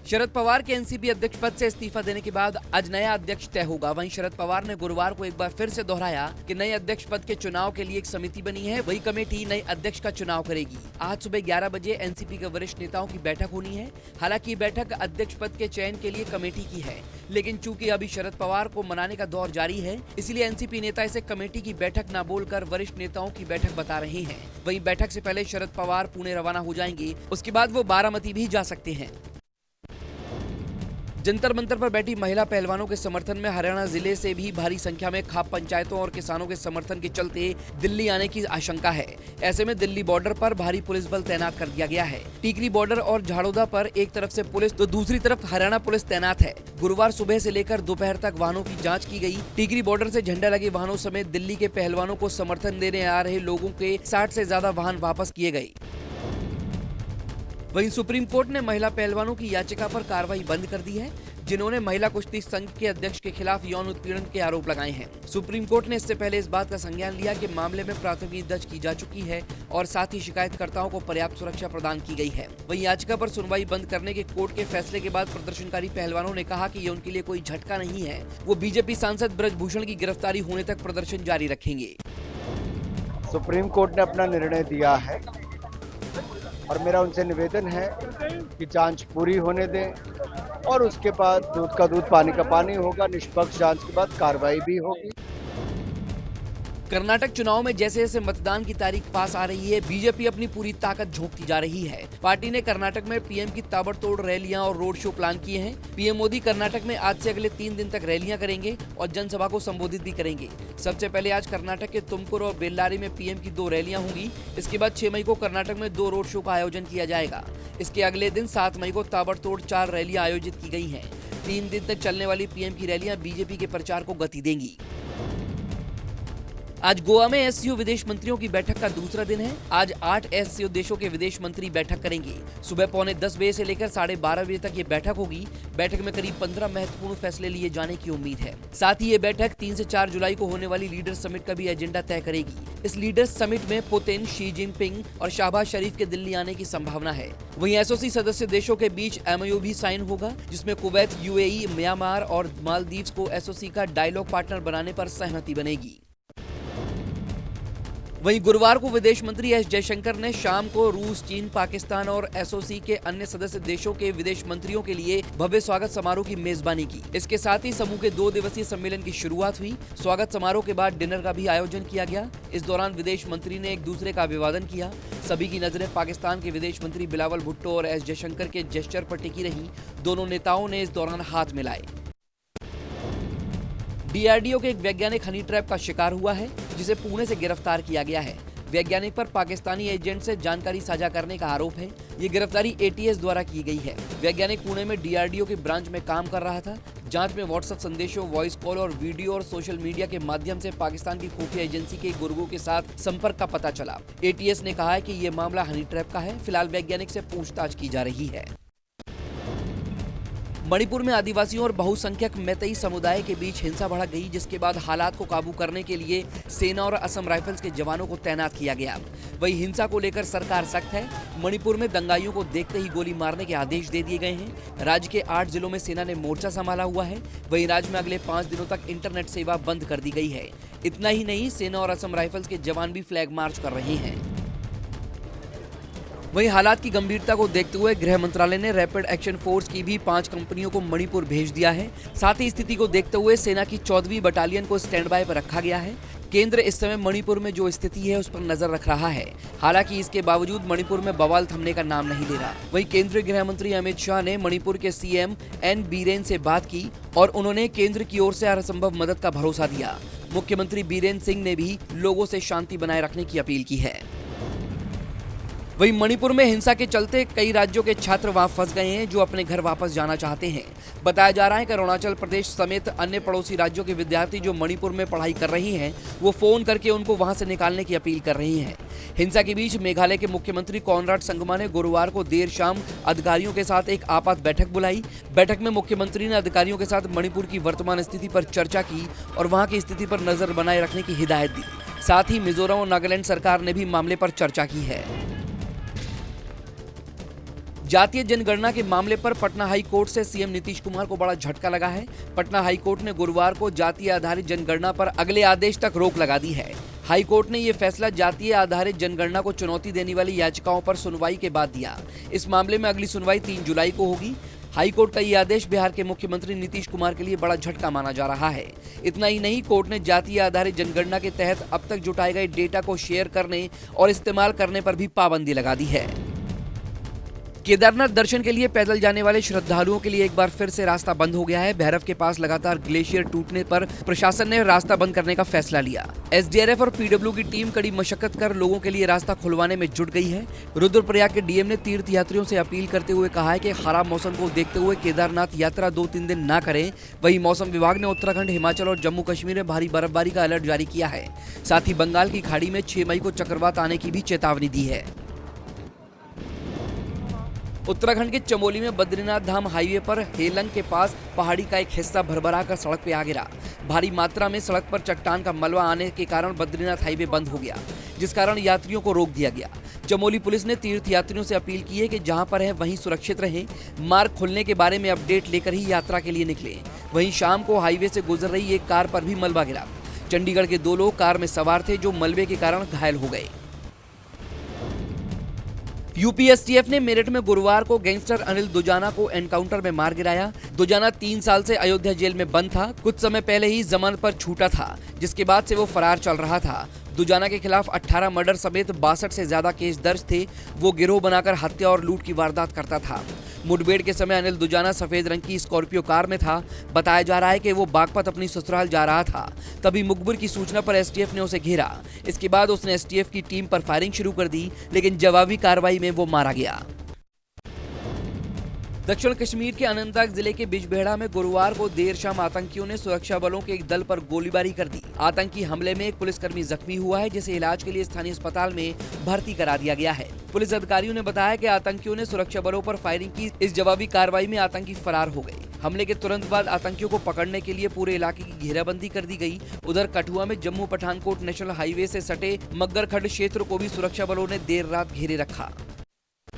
शरद पवार के एनसीपी अध्यक्ष पद से इस्तीफा देने के बाद आज नया अध्यक्ष तय होगा। वहीं शरद पवार ने गुरुवार को एक बार फिर से दोहराया कि नए अध्यक्ष पद के चुनाव के लिए एक समिति बनी है, वही कमेटी नए अध्यक्ष का चुनाव करेगी। आज सुबह 11 बजे एनसीपी के वरिष्ठ नेताओं की बैठक होनी है। हालांकि ये बैठक अध्यक्ष पद के चयन के लिए कमेटी की है, लेकिन चूंकि अभी शरद पवार को मनाने का दौर जारी है, इसलिए एनसीपी नेता इसे कमेटी की बैठक न बोलकर वरिष्ठ नेताओं की बैठक बता रहे हैं। वहीं बैठक से पहले शरद पवार पुणे रवाना हो जाएंगे, उसके बाद वो बारामती भी जा सकते हैं। जंतर मंतर पर बैठी महिला पहलवानों के समर्थन में हरियाणा जिले से भी भारी संख्या में खाप पंचायतों और किसानों के समर्थन के चलते दिल्ली आने की आशंका है। ऐसे में दिल्ली बॉर्डर पर भारी पुलिस बल तैनात कर दिया गया है। टीकरी बॉर्डर और झाड़ोदा पर एक तरफ से पुलिस तो दूसरी तरफ हरियाणा पुलिस तैनात है। गुरुवार सुबह से लेकर दोपहर तक वाहनों की जाँच की गयी। टीकरी बॉर्डर से झंडा लगे वाहनों समेत दिल्ली के पहलवानों को समर्थन देने आ रहे लोगों के 60 से ज्यादा वाहन वापस किए गए। वहीं सुप्रीम कोर्ट ने महिला पहलवानों की याचिका पर कार्रवाई बंद कर दी है, जिन्होंने महिला कुश्ती संघ के अध्यक्ष के खिलाफ यौन उत्पीड़न के आरोप लगाए हैं। सुप्रीम कोर्ट ने इससे पहले इस बात का संज्ञान लिया कि मामले में प्राथमिकी दर्ज की जा चुकी है और साथ ही शिकायतकर्ताओं को पर्याप्त सुरक्षा प्रदान की गई है। वहीं याचिका पर सुनवाई बंद करने के कोर्ट के फैसले के बाद प्रदर्शनकारी पहलवानों ने कहा कि ये उनके लिए कोई झटका नहीं है। वो बीजेपी सांसद ब्रजभूषण की गिरफ्तारी होने तक प्रदर्शन जारी रखेंगे। सुप्रीम कोर्ट ने अपना निर्णय दिया है और मेरा उनसे निवेदन है कि जांच पूरी होने दें और उसके बाद दूध का दूध पानी का पानी होगा। निष्पक्ष जांच के बाद कार्रवाई भी होगी। कर्नाटक चुनाव में जैसे जैसे मतदान की तारीख पास आ रही है, बीजेपी अपनी पूरी ताकत झोंकती जा रही है। पार्टी ने कर्नाटक में पीएम की ताबड़तोड़ रैलियां और रोड शो प्लान किए हैं। पीएम मोदी कर्नाटक में आज से अगले 3 दिन तक रैलियां करेंगे और जनसभा को संबोधित भी करेंगे। सबसे पहले आज कर्नाटक के तुमकुर और बेल्लारी में पीएम की 2 रैलियां होंगी। इसके बाद 6 मई को कर्नाटक में 2 रोड शो का आयोजन किया जाएगा। इसके अगले दिन 7 मई को ताबड़तोड़ 4 रैलियां आयोजित की गई हैं। 3 दिन तक चलने वाली पीएम की रैलियां बीजेपी के प्रचार को गति देंगी। आज गोवा में एससीओ विदेश मंत्रियों की बैठक का दूसरा दिन है। आज 8 एससीओ देशों के विदेश मंत्री बैठक करेंगे। सुबह 11:45 बजे से लेकर 12:30 बजे तक ये बैठक होगी। बैठक में करीब 15 महत्वपूर्ण फैसले लिए जाने की उम्मीद है। साथ ही ये बैठक 3 से 4 जुलाई को होने वाली लीडर समिट का भी एजेंडा तय करेगी। इस लीडर समिट में पुतिन, शी जिनपिंग और शहबाज शरीफ के दिल्ली आने की संभावना है। वहीं एसओसी सदस्य देशों के बीच एमओयू भी साइन होगा, जिसमें कुवैत, यूएई, म्यांमार और मालदीव्स को एसओसी का डायलॉग पार्टनर बनाने पर सहमति बनेगी। वहीं गुरुवार को विदेश मंत्री एस जयशंकर ने शाम को रूस, चीन, पाकिस्तान और एसओसी के अन्य सदस्य देशों के विदेश मंत्रियों के लिए भव्य स्वागत समारोह की मेजबानी की। इसके साथ ही समूह के 2 दिवसीय सम्मेलन की शुरुआत हुई। स्वागत समारोह के बाद डिनर का भी आयोजन किया गया। इस दौरान विदेश मंत्री ने एक दूसरे का अभिवादन किया। सभी की नजरें पाकिस्तान के विदेश मंत्री बिलावल भुट्टो और एस जयशंकर के जेस्चर पर टिकी रही। दोनों नेताओं ने इस दौरान हाथ मिलाए। डीआरडीओ के एक वैज्ञानिक हनी ट्रैप का शिकार हुआ है, जिसे पुणे से गिरफ्तार किया गया है। वैज्ञानिक पर पाकिस्तानी एजेंट से जानकारी साझा करने का आरोप है। ये गिरफ्तारी एटीएस द्वारा की गई है। वैज्ञानिक पुणे में डीआरडीओ के ब्रांच में काम कर रहा था। जांच में व्हाट्सएप संदेशों, वॉइस कॉल और वीडियो और सोशल मीडिया के माध्यम से पाकिस्तान की खुफिया एजेंसी के गुर्गों के साथ संपर्क का पता चला। एटीएस ने कहा है कि ये मामला हनी ट्रैप का है। फिलहाल वैज्ञानिक से पूछताछ की जा रही है। मणिपुर में आदिवासियों और बहुसंख्यक मैतेई समुदाय के बीच हिंसा भड़क गई, जिसके बाद हालात को काबू करने के लिए सेना और असम राइफल्स के जवानों को तैनात किया गया। वहीं हिंसा को लेकर सरकार सख्त है। मणिपुर में दंगाइयों को देखते ही गोली मारने के आदेश दे दिए गए हैं। राज्य के 8 जिलों में सेना ने मोर्चा संभाला हुआ है। वहीं राज्य में अगले 5 दिनों तक इंटरनेट सेवा बंद कर दी गई है। इतना ही नहीं, सेना और असम राइफल्स के जवान भी फ्लैग मार्च कर रहे हैं। वहीं हालात की गंभीरता को देखते हुए गृह मंत्रालय ने रैपिड एक्शन फोर्स की भी 5 कंपनियों को मणिपुर भेज दिया है। साथ ही स्थिति को देखते हुए सेना की 14वीं बटालियन को स्टैंड बाय पर रखा गया है। केंद्र इस समय मणिपुर में जो स्थिति है उस पर नजर रख रहा है। हालांकि इसके बावजूद मणिपुर में बवाल थमने का नाम नहीं ले रहा। वहीं केंद्रीय गृह मंत्री अमित शाह ने मणिपुर के सीएम एन बीरेन से बात की और उन्होंने केंद्र की ओर से हर संभव मदद का भरोसा दिया। मुख्यमंत्री बीरेन सिंह ने भी लोगों से शांति बनाए रखने की अपील की है। वहीं मणिपुर में हिंसा के चलते कई राज्यों के छात्र वहां फंस गए हैं, जो अपने घर वापस जाना चाहते हैं। बताया जा रहा है कि अरुणाचल प्रदेश समेत अन्य पड़ोसी राज्यों के विद्यार्थी जो मणिपुर में पढ़ाई कर रही हैं, वो फोन करके उनको वहां से निकालने की अपील कर रही हैं। हिंसा के बीच मेघालय के मुख्यमंत्री कॉनराड संगमा ने गुरुवार को देर शाम अधिकारियों के साथ एक आपात बैठक बुलाई। बैठक में मुख्यमंत्री ने अधिकारियों के साथ मणिपुर की वर्तमान स्थिति पर चर्चा की और वहां की स्थिति पर नजर बनाए रखने की हिदायत दी। साथ ही मिजोरम और नागालैंड सरकार ने भी मामले पर चर्चा की है। जातीय जनगणना के मामले पर पटना हाई कोर्ट से सीएम नीतीश कुमार को बड़ा झटका लगा है। पटना हाई कोर्ट ने गुरुवार को जातीय आधारित जनगणना पर अगले आदेश तक रोक लगा दी है। हाई कोर्ट ने ये फैसला जातीय आधारित जनगणना को चुनौती देने वाली याचिकाओं पर सुनवाई के बाद दिया। इस मामले में अगली सुनवाई 3 जुलाई को होगी। हाई कोर्ट का ये आदेश बिहार के मुख्यमंत्री नीतीश कुमार के लिए बड़ा झटका माना जा रहा है। इतना ही नहीं, कोर्ट ने जातीय आधारित जनगणना के तहत अब तक जुटाए गए डेटा को शेयर करने और इस्तेमाल करने पर भी पाबंदी लगा दी है। केदारनाथ दर्शन के लिए पैदल जाने वाले श्रद्धालुओं के लिए एक बार फिर से रास्ता बंद हो गया है। भैरव के पास लगातार ग्लेशियर टूटने पर प्रशासन ने रास्ता बंद करने का फैसला लिया। एसडीआरएफ और पीडब्ल्यू की टीम कड़ी मशक्कत कर लोगों के लिए रास्ता खुलवाने में जुट गई है। रुद्रप्रयाग के डीएम ने तीर्थ यात्रियों से अपील करते हुए कहा है कि खराब मौसम को देखते हुए केदारनाथ यात्रा 2-3 दिन न करें। वहीं मौसम विभाग ने उत्तराखंड, हिमाचल और जम्मू कश्मीर में भारी बर्फबारी का अलर्ट जारी किया है। साथ ही बंगाल की खाड़ी में 6 मई को चक्रवात आने की भी चेतावनी दी है। उत्तराखंड के चमोली में बद्रीनाथ धाम हाईवे पर हेलंग के पास पहाड़ी का एक हिस्सा भरभरा कर सड़क पे आ गिरा। भारी मात्रा में सड़क पर चट्टान का मलबा आने के कारण बद्रीनाथ हाईवे बंद हो गया, जिस कारण यात्रियों को रोक दिया गया। चमोली पुलिस ने तीर्थ यात्रियों से अपील की है कि जहां पर है वहीं सुरक्षित रहें। मार्ग खुलने के बारे में अपडेट लेकर ही यात्रा के लिए निकले। वहीं शाम को हाईवे से गुजर रही एक कार पर भी मलबा गिरा। चंडीगढ़ के 2 लोग कार में सवार थे जो मलबे के कारण घायल हो गए। यूपी एसटीएफ ने मेरठ में गुरुवार को गैंगस्टर अनिल दुजाना को एनकाउंटर में मार गिराया। दुजाना 3 साल से अयोध्या जेल में बंद था। कुछ समय पहले ही जमानत पर छूटा था, जिसके बाद से वो फरार चल रहा था। दुजाना के खिलाफ 18 मर्डर समेत 62 से ज्यादा केस दर्ज थे। वो गिरोह बनाकर हत्या और लूट की वारदात करता था। मुठभेड़ के समय अनिल दुजाना सफेद रंग की स्कॉर्पियो कार में था। बताया जा रहा है कि वो बागपत अपनी ससुराल जा रहा था, तभी मुखबिर की सूचना पर एसटीएफ ने उसे घेरा। इसके बाद उसने एसटीएफ की टीम पर फायरिंग शुरू कर दी, लेकिन जवाबी कार्रवाई में वो मारा गया। दक्षिण कश्मीर के अनंतनाग जिले के बिजबेहड़ा में गुरुवार को देर शाम आतंकियों ने सुरक्षा बलों के एक दल पर गोलीबारी कर दी। आतंकी हमले में एक पुलिसकर्मी जख्मी हुआ है, जिसे इलाज के लिए स्थानीय अस्पताल में भर्ती करा दिया गया है। पुलिस अधिकारियों ने बताया कि आतंकियों ने सुरक्षा बलों पर फायरिंग की। इस जवाबी कार्रवाई में आतंकी फरार हो गए। हमले के तुरंत बाद आतंकियों को पकड़ने के लिए पूरे इलाके की घेराबंदी कर दी गई। उधर कठुआ में जम्मू पठानकोट नेशनल हाईवे से सटे मग्गरखंड क्षेत्र को भी सुरक्षा बलों ने देर रात घेरे रखा।